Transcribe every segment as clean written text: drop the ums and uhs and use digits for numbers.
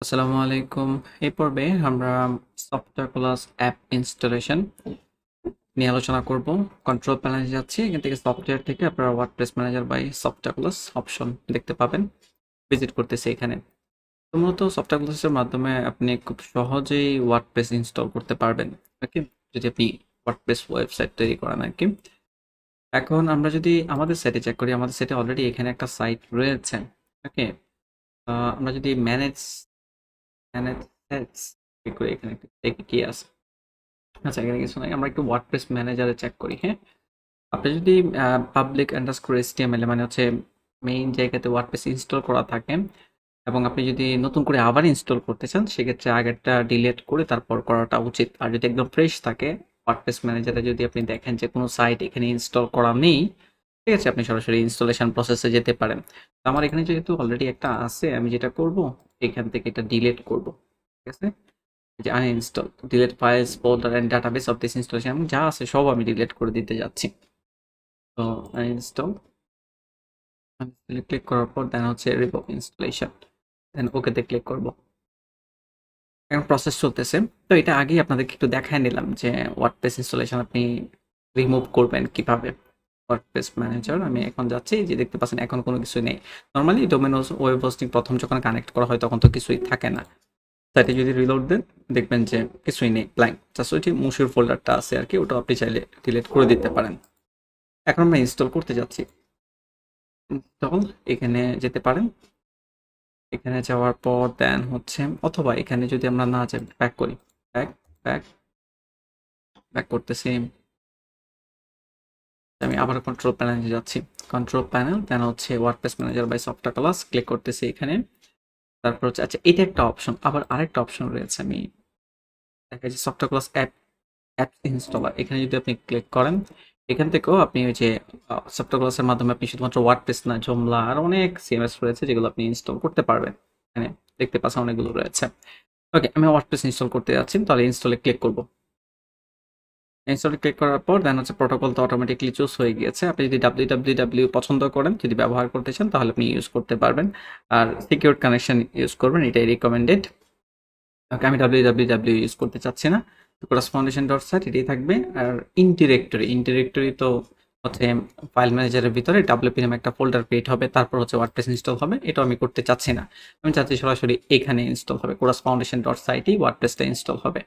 আসসালামু আলাইকুম। এই পর্বে আমরা সফটওয়্যার ক্লাস অ্যাপ ইনস্টলেশন নিয়ে আলোচনা করব। কন্ট্রোল প্যানেলে যাচ্ছি, এখান থেকে সফটওয়্যার থেকে আপনারা WordPress manager by software class option দেখতে পাবেন। ভিজিট করতেছি এখানে। তো মূলত সফটওয়্যার ক্লাসের মাধ্যমে আপনি খুব সহজেই ওয়ার্ডপ্রেস ইনস্টল করতে পারবেন, ওকে, যদি আপনি ওয়ার্ডপ্রেস ওয়েবসাইট তৈরি করেন আর কি। এখন আমরা যদি আমাদের সাইটে চেক করি, আমাদের সাইটে অলরেডি এখানে একটা সাইট রয়েছে, ওকে। আমরা যদি ম্যানেজ ম্যানেজ সাইটস ক্লিক করি, এখানে দেখি কি আছে। আচ্ছা, এখানে কিছু নাই, আমরা একটু ওয়ার্ডপ্রেস ম্যানেজারে চেক করি। হ্যাঁ, আপনি যদি পাবলিক আন্ডারস্কোর এসটিএমএল মানে হচ্ছে মেইন জায়গাতে ওয়ার্ডপ্রেস ইনস্টল করা থাকে, এবং আপনি যদি নতুন করে আবার ইনস্টল করতে চান, সেক্ষেত্রে আগেরটা ডিলিট করে তারপর করাটা উচিত। আর যদি একদম ফ্রেশ থাকে ওয়ার্ডপ্রেস ম্যানেজারে, যদি আপনি দেখেন যে কোনো সাইট এখানে ইনস্টল করা নেই, ঠিক আছে, আপনি সরাসরি ইনস্টলেশন প্রসেসে যেতে পারেন। তো আমার এখানে যেহেতু অলরেডি একটা আছে, আমি যেটা করব এখান থেকে এটা ডিলিট করব, ঠিক আছে। যে uninstall, delete files folder and database of this installation, যা আছে সব আমি ডিলিট করে দিতে যাচ্ছি। তো আনইনস্টল ক্লিক করার পর দেন হচ্ছে রিভোক ইনস্টলেশন, দেন ওকেতে ক্লিক করব। এখন প্রসেস চলতেছে। তো এটা আগেই আপনাদেরকে একটু দেখায় নিলাম যে ওয়ার্ডপ্রেস ইনস্টলেশন আপনি রিমুভ করবেন কিভাবে। ওয়ার্ডপ্রেস ম্যানেজার আমি এখন যাচ্ছি, যে দেখতে পাচ্ছেন এখন কোনো কিছু নেই। নর্মালি ডোমেন ওয়েব হোস্টিং প্রথম যখন কানেক্ট করা হয় তখন তো কিছুই থাকে না। সাইটে যদি রিলোড দেন দেখবেন যে কিছুই নেই, ব্ল্যাঙ্ক, জাস্ট ওইটি মুশির ফোল্ডারটা আছে আর কি, ওটা আপনি চাইলে ডিলিট করে দিতে পারেন। এখন আমরা ইনস্টল করতে যাচ্ছি। ইনস্টল, এখানে যেতে পারেন। এখানে যাওয়ার পর দেন হচ্ছে, অথবা এখানে যদি আমরা না যাই, ব্যাক করি, ব্যাক ব্যাক ব্যাক করতেছি। আমি আবার কন্ট্রোল প্যানেলে যাচ্ছি, কন্ট্রোল প্যানেল, দেন হচ্ছে WordPress manager by software class click করতেছি এখানে। তারপর হচ্ছে, আচ্ছা এটা একটা অপশন, আবার আরেকটা অপশন রয়েছে, আমি দেখা যাচ্ছে সফটওয়্যার ক্লাস অ্যাপ ইনস্টলার, এখানে যদি আপনি ক্লিক করেন, এখান থেকেও আপনি ওই যে সফটওয়্যার ক্লাসের মাধ্যমে আপনি শুধুমাত্র ওয়ার্ডপ্রেস না, জোমলা আর অনেক সিএমএস রয়েছে যেগুলো আপনি ইনস্টল করতে পারবেন। এখানে দেখতে পাচ্ছেন অনেকগুলো রয়েছে। ওকে, আমি ওয়ার্ডপ্রেস ইনস্টল করতে যাচ্ছি, তাহলে ইনস্টলে ক্লিক করব। ইনস্টলে ক্লিক করার পর দেন হচ্ছে প্রোটোকল তো অটোমেটিকলি চুজ হয়ে গিয়েছে। আপনি যদি www পছন্দ করেন, যদি ব্যবহার করতে চান, তাহলে আপনি ইউজ করতে পারবেন। আর সিকিউর কানেকশন ইউজ করবেন, এটাই রিকমেন্ডেড। ওকে, আমি www ইউজ করতে চাচ্ছি না। কোরাস ফাউন্ডেশন ডট সাইট এটাই থাকবে। আর ইন ডিরেক্টরি তো হচ্ছে ফাইল ম্যানেজারের ভিতরে ডাব্লিউপি নামে একটা ফোল্ডার ক্রিয়েট হবে, তারপর হচ্ছে ওয়ার্ডপ্রেস ইনস্টল হবে। এটা আমি করতে চাচ্ছি না, আমি চাচ্ছি সরাসরি এখানে ইনস্টল হবে, কোরাস ফাউন্ডেশন ডট সাইটই ওয়ার্ডপ্রেসটা ইনস্টল হবে।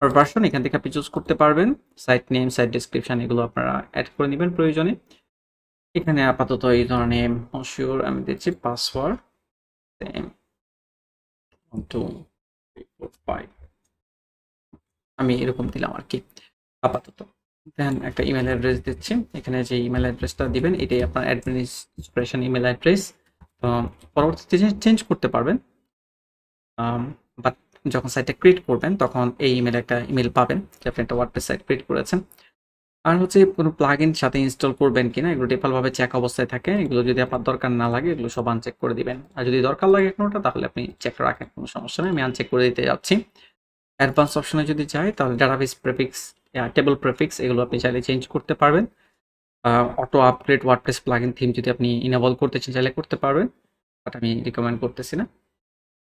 আর ভার্সন এখান থেকে আপনি চুজ করতে পারবেন, সাইট নেম, সাইট ডিসক্রিপশন এগুলো আপনারা অ্যাড করে নেবেন প্রয়োজনে। এখানে আপাতত এই ধরনের অনশিওর আমি দিচ্ছি, পাসওয়ার্ড সেম 1 2 3 4 5, আমি এরকম দিলাম আর কি আপাতত। দেন একটা ইমেল অ্যাড্রেস দিচ্ছি, এখানে যে ইমেল অ্যাড্রেসটা দিবেন এটাই আপনার অ্যাডমিনিস্ট্রেশন ইমেল অ্যাড্রেস। তো পরবর্তীতে চেঞ্জ করতে পারবেন, বাট যখন সাইটটা ক্রিয়েট করবেন তখন এই ইমেলে একটা ইমেল পাবেন যে আপনি একটা ওয়ার্ডপ্রেস সাইট ক্রিয়েট করেছেন। আর হচ্ছে কোনো প্লাগইন সাথে ইনস্টল করবেন কিনা এগুলো ডিফল্টভাবে চেক অবস্থায় থাকে, এগুলো যদি আপনার দরকার না লাগে এগুলো সব আনচেক করে দিবেন। আর যদি দরকার লাগে কোনোটা তাহলে আপনি চেক রাখেন, কোনো সমস্যা নেই, আমি আনচেক করে দিতে যাচ্ছি। অ্যাডভান্স অপশনে যদি যাই তাহলে ডাটাবেস প্রেফিক্স, টেবল প্রেফিক্স এগুলো আপনি চাইলে চেঞ্জ করতে পারবেন। Auto upgrade WordPress plugin theme যদি আপনি ইনেবল করতে চান চাইলে করতে পারবেন, বাট আমি রিকমেন্ড করতেছি না।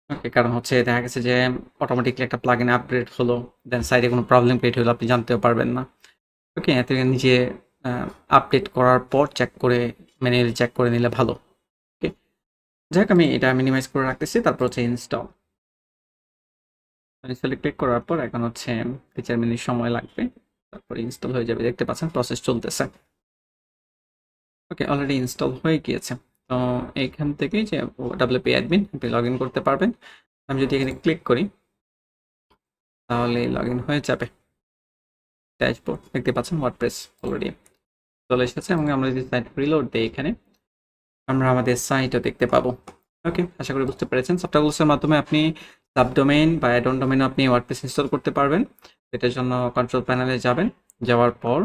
ওকে, কারণ হচ্ছে দেখা গেছে যে অটোমেটিকলি একটা প্লাগইন আপগ্রেড হলো, দেন সাইডে কোনো প্রবলেম ক্রিয়েট হলো আপনি জানতেও পারবেন না। ওকে, এত নিজে আপডেট করার পর চেক করে, ম্যানুয়ালি চেক করে নিলে ভালো। ওকে, যাই হোক, আমি এটা মিনিমাইজ করে রাখতেছি। তারপর হচ্ছে ইনস্টল, ইনস্টলে ক্লিক করার পর এখন হচ্ছে 3-4 মিনিট সময় লাগবে, তারপর ইনস্টল হয়ে যাবে। দেখতে পাচ্ছেন প্রসেস চলতেছে। ওকে, অলরেডি ইনস্টল হয়ে গিয়েছে। তো এইখান থেকেই যে ডাব্লিউপি অ্যাডমিন আপনি লগ ইন করতে পারবেন। আমি যদি এখানে ক্লিক করি তাহলে লগ ইন হয়ে যাবে। ড্যাশবোর্ড দেখতে পাচ্ছেন, ওয়ার্ডপ্রেস অলরেডি চলে এসেছে, এবং আমরা যদি সাইট রিলোড দিই এখানে আমরা আমাদের সাইটও দেখতে পাবো। ওকে, আশা করি বুঝতে পেরেছেন। সফটওয়্যার মাধ্যমে আপনি সাবডোমেইন বা অ্যাড-অন ডোমেইনে আপনি ওয়ার্ডপ্রেস ইনস্টল করতে পারবেন। এটার জন্য কন্ট্রোল প্যানেলে যাবেন, যাওয়ার পর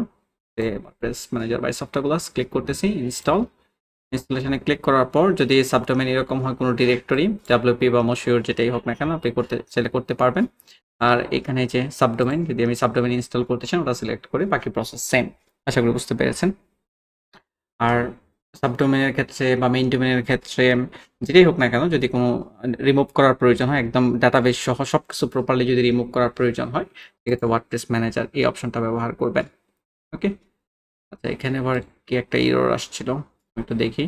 WordPress manager by software click করতেছি, ইনস্টলেশনে ক্লিক করার পর যদি সাবডোমেইন এরকম হয় কোনো ডিরেক্টরি, ডাব্লিউপি বা মশিউর যেটাই হোক না কেন আপনি করতে চাইলে করতে পারবেন। আর এখানে যে সাবডোমেইন, যদি আমি সাবডোমেইন ইনস্টল করতে চাই ওটা সিলেক্ট করে বাকি প্রসেস সেম। আশা করি বুঝতে পেরেছেন। আর সাবডোমেনের ক্ষেত্রে বা মেইন ডোমেনের ক্ষেত্রে যেটাই হোক না কেন, যদি কোনো রিমুভ করার প্রয়োজন হয়, একদম ডাটাবেস সহ সবকিছু প্রপারলি যদি রিমুভ করার প্রয়োজন হয়, সেক্ষেত্রে ওয়ার্ডপ্রেস ম্যানেজার এই অপশনটা ব্যবহার করবেন। ওকে, আচ্ছা এখানে আবার কি একটা এরর আসছিল, একটু দেখি।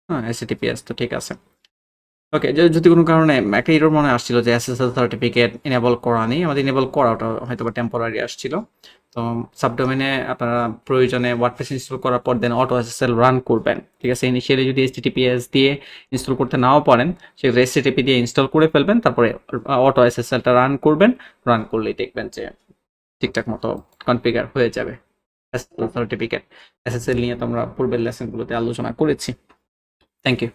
হ্যাঁ, এসটিপিএস তো ঠিক আছে। ওকে, যদি কোনো কারণে একটা এরর মনে আসছিল যে এসএসএল সার্টিফিকেট এনেবল করা নেই, আমাদের এনেবল করা, ওটা হয়তো বা টেম্পোরারি আসছিল। তো সাবডোমেনে আপনারা প্রয়োজনে ওয়ার্ডপ্রেস ইনস্টল করার পর দেন অটো এসএসএল রান করবেন। ঠিক আছে, ইনিশিয়ালি যদি এইচটিটিপিএস দিয়ে ইনস্টল করতে নাও পারেন, সেক্ষেত্রে এইচটিটিপি দিয়ে ইনস্টল করে ফেলবেন, তারপরে অটো এসএসএলটা রান করবেন। রান করলেই দেখবেন যে ঠিকঠাক মতো কনফিগার হয়ে যাবে। এসএসএল সার্টিফিকেট, এসএসএল নিয়ে তো আমরা পূর্বের লেসনগুলোতে আলোচনা করেছি। Thank you.